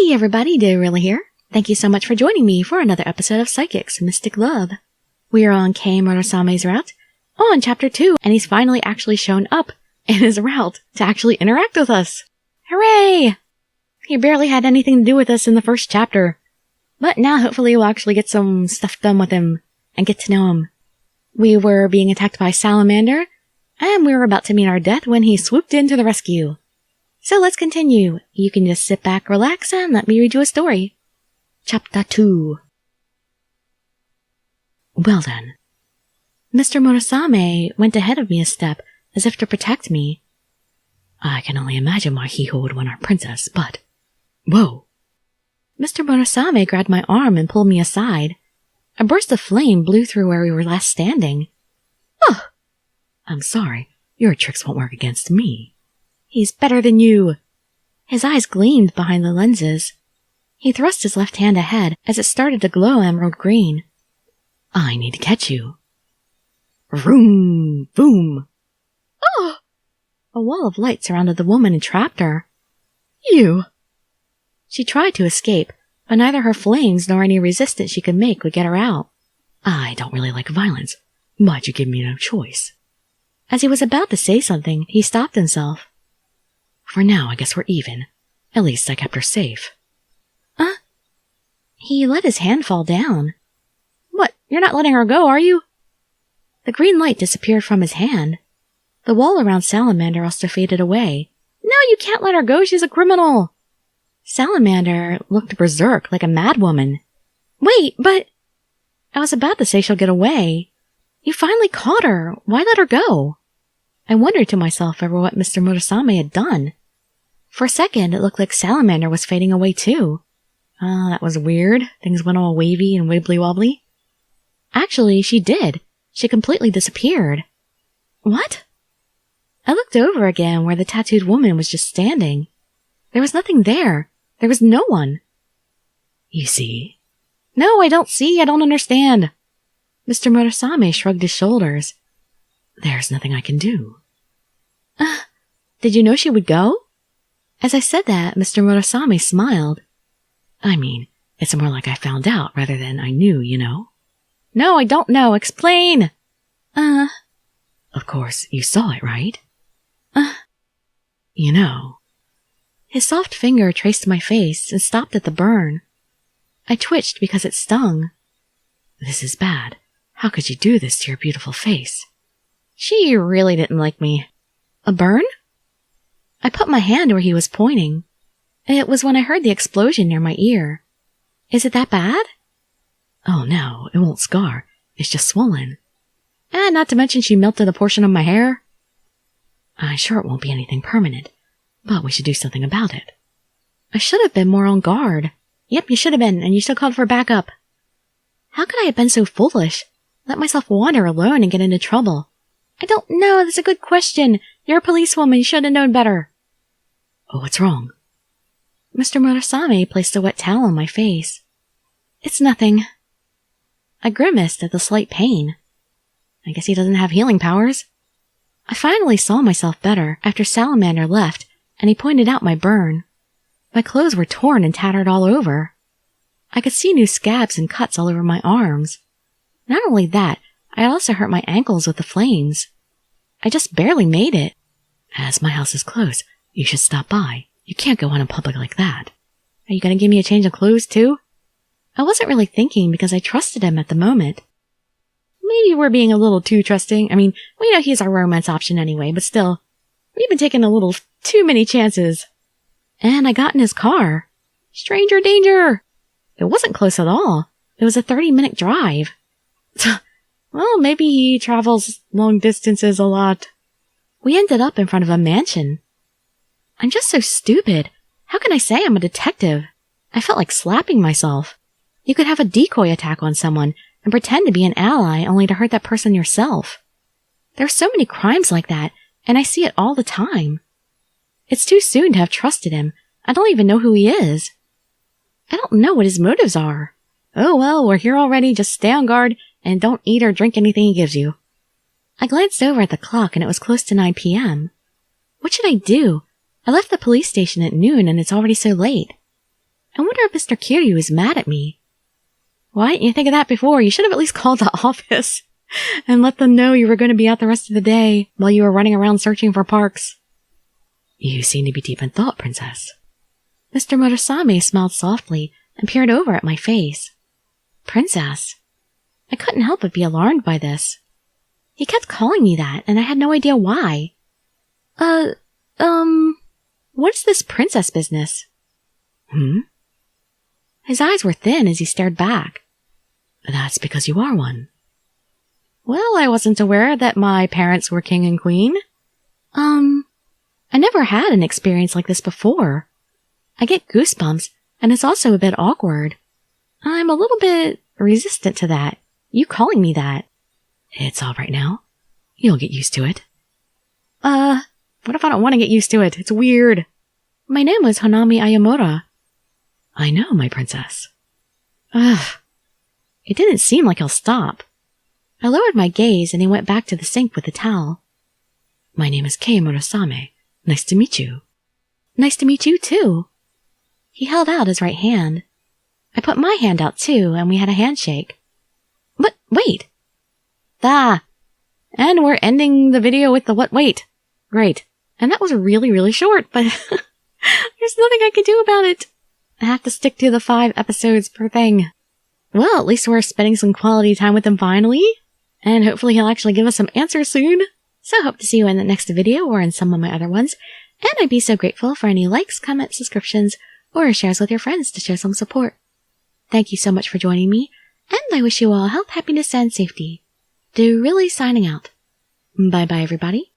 Hey everybody, Dirili here. Thank you so much for joining me for another episode of PsychiXX Mystic Love. We are on Kei Murasame's route, on Chapter 2, and he's finally actually shown up in his route to actually interact with us. Hooray! He barely had anything to do with us in the first chapter, but now hopefully we'll actually get some stuff done with him and get to know him. We were being attacked by Salamander, and we were about to meet our death when he swooped in to the rescue. So let's continue. You can just sit back, relax, and let me read you a story. Chapter 2. Well then. Mr. Murasame went ahead of me a step, as if to protect me. I can only imagine why he would want our princess, but... Whoa! Mr. Murasame grabbed my arm and pulled me aside. A burst of flame blew through where we were last standing. Oh! I'm sorry, your tricks won't work against me. He's better than you. His eyes gleamed behind the lenses. He thrust his left hand ahead as it started to glow emerald green. I need to catch you. Vroom! Boom! Oh! A wall of light surrounded the woman and trapped her. You! She tried to escape, but neither her flames nor any resistance she could make would get her out. I don't really like violence, but you give me no choice. As he was about to say something, he stopped himself. For now, I guess we're even. At least I kept her safe. He let his hand fall down. What? You're not letting her go, are you? The green light disappeared from his hand. The wall around Salamander also faded away. No, you can't let her go. She's a criminal. Salamander looked berserk like a madwoman. Wait, but... I was about to say she'll get away. You finally caught her. Why let her go? I wondered to myself over what Mr. Murasame had done. For a second, it looked like Salamander was fading away too. That was weird. Things went all wavy and wibbly-wobbly. Actually, she did. She completely disappeared. What? I looked over again where the tattooed woman was just standing. There was nothing there. There was no one. You see? No, I don't see. I don't understand. Mr. Murasame shrugged his shoulders. There's nothing I can do. Did you know she would go? As I said that, Mr. Murasame smiled. I mean, it's more like I found out rather than I knew, you know? No, I don't know. Explain! Of course, you saw it, right? You know. His soft finger traced my face and stopped at the burn. I twitched because it stung. This is bad. How could you do this to your beautiful face? She really didn't like me. A burn? I put my hand where he was pointing. It was when I heard the explosion near my ear. Is it that bad? Oh no, it won't scar. It's just swollen. And not to mention she melted a portion of my hair. I'm sure it won't be anything permanent, but we should do something about it. I should have been more on guard. Yep, you should have been, and you still called for backup. How could I have been so foolish? Let myself wander alone and get into trouble. I don't know, that's a good question. You're a policewoman, you should have known better. Oh, what's wrong? Mr. Murasame placed a wet towel on my face. It's nothing. I grimaced at the slight pain. I guess he doesn't have healing powers. I finally saw myself better after Salamander left, and he pointed out my burn. My clothes were torn and tattered all over. I could see new scabs and cuts all over my arms. Not only that, I had also hurt my ankles with the flames. I just barely made it. As my house is closed, you should stop by. You can't go out in public like that. Are you going to give me a change of clothes, too? I wasn't really thinking because I trusted him at the moment. Maybe we're being a little too trusting. I mean, we know he's our romance option anyway, but still, we've been taking a little too many chances. And I got in his car. Stranger danger! It wasn't close at all. It was a 30-minute drive. Well, maybe he travels long distances a lot. We ended up in front of a mansion. I'm just so stupid. How can I say I'm a detective? I felt like slapping myself. You could have a decoy attack on someone and pretend to be an ally only to hurt that person yourself. There are so many crimes like that, and I see it all the time. It's too soon to have trusted him. I don't even know who he is. I don't know what his motives are. Oh well, we're here already. Just stay on guard and don't eat or drink anything he gives you. I glanced over at the clock and it was close to 9 p.m. What should I do? I left the police station at noon and it's already so late. I wonder if Mr. Kiryu is mad at me. Why didn't you think of that before? You should have at least called the office and let them know you were going to be out the rest of the day while you were running around searching for parks. You seem to be deep in thought, Princess. Mr. Murasame smiled softly and peered over at my face. Princess? I couldn't help but be alarmed by this. He kept calling me that, and I had no idea why. What's this princess business? His eyes were thin as he stared back. That's because you are one. Well, I wasn't aware that my parents were king and queen. I never had an experience like this before. I get goosebumps, and it's also a bit awkward. I'm a little bit resistant to that. You calling me that. It's all right now. You'll get used to it. What if I don't want to get used to it? It's weird. My name is Hanami Ayamura. I know, my princess. It didn't seem like he'll stop. I lowered my gaze and he went back to the sink with the towel. My name is Kei Murasame. Nice to meet you. Nice to meet you, too. He held out his right hand. I put my hand out, too, and we had a handshake. But, wait. And we're ending the video with the what? Wait. Great. And that was really, really short, but there's nothing I can do about it. I have to stick to the 5 episodes per thing. Well, at least we're spending some quality time with him finally. And hopefully he'll actually give us some answers soon. So I hope to see you in the next video or in some of my other ones. And I'd be so grateful for any likes, comments, subscriptions, or shares with your friends to show some support. Thank you so much for joining me, and I wish you all health, happiness, and safety. Dirili signing out. Bye-bye, everybody.